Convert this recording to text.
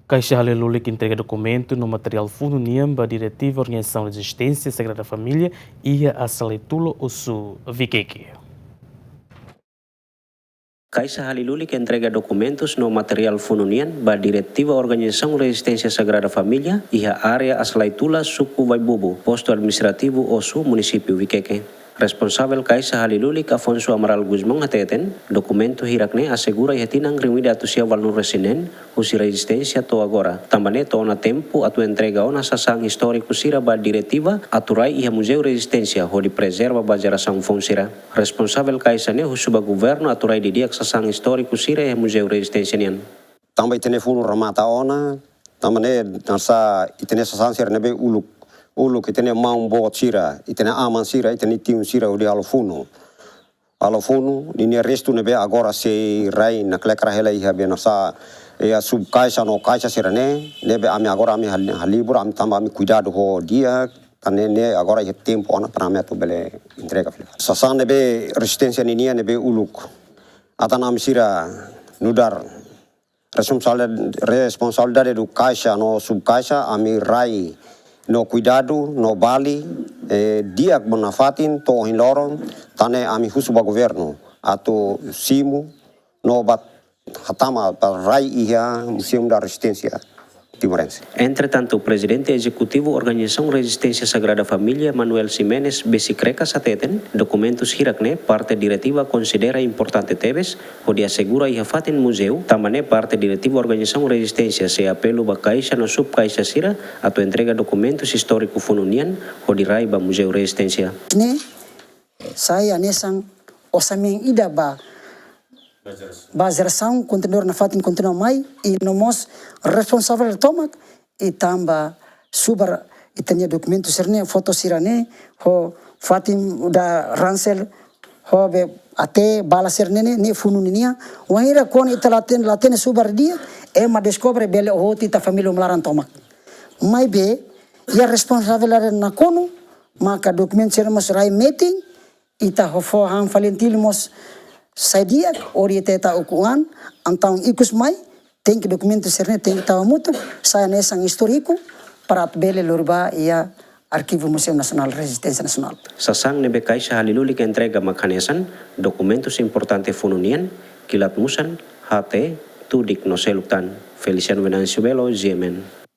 Caixa Halelulik entrega documento no material Fundo Niamba, Diretiva Organização Resistência Sagrada Família e a Saleitulo Osu Vikeke. Caixa Halilulik entrega documentos no material Fununian ba Diretiva Organização Resistência Sagrada Família e a área Aslaitula Suku Vaibubu, posto administrativo Osu, município Vikeke. Responsável Caixa Halilulik Afonso Amaral Guzmão ateten, documento hirakne assegura e retinang rimida atu sia valor resinen, usi resistência to agora. Também to na tempo atu entrega ona sasang histórico sira ba diretiva aturai e museu resistência hodi preserva ba geração fonsira. Responsável Caixa ne husuba governo aturai di diak sasang histórico sira e museu resistência nian. Também telefone ramata ona, também nasa itene sasang sira nebe uluk itene mau bot sira, itene aman sira, itene tiun sira udi alofunu ini restu nebe agora se rai na klekra hela iha be nasa ya sub Caixa no Caixa sira ne nebe ami agora ami halibur ami tamba ami cuidado ho dia tane ne agora ya tempo ona para me tu bele entrega sasan nebe resistência ninia nebe uluk atana ami sira nudar responsabilidade do Caixa no sub Caixa ami rai no cuidado, no bali, dia bonafatin, to hinloron, tane ami husuba governo, atau simu, no bat hatama rai iha Museum da Resistência Timorense. Entretanto, o presidente executivo Organização Resistência Sagrada Família, Manuel Ximenes Besicrecas ateten, documentos hirakne, parte diretiva considera importante teves, onde assegura e fatin museu, também parte diretiva Organização Resistência se apelo ba Caixa no sub Caixa sira, atau entrega documentos histórico fununian, onde raiba Museu Resistência. Ne, saya nesang osameng ida ba geração kontenor na fatin kontenor mai e nomos responsável tomak e tamba subar itania dokumento serne foto sirane ho fatin da ransel ho be ate bala serne ne fununinia wahira kon latene subar dia ma descobre bele hoti ta família melaran tomak mai be ia responsável na kono maka dokumento serne mas rai meeting ita ho fo han valentilmos saya dia orienteta ukuan antang ikus mai tem que documento serne tem que tahu mutu saya nesang historiku para bele lurba ia Arquivo Museu Nacional Resistência Nacional. Sasang nebe Caixa Halilulik entrega makanesan documentos importante fununian kilat musan hate tudik no seluktan Feliciano Venancio Belo Yemen.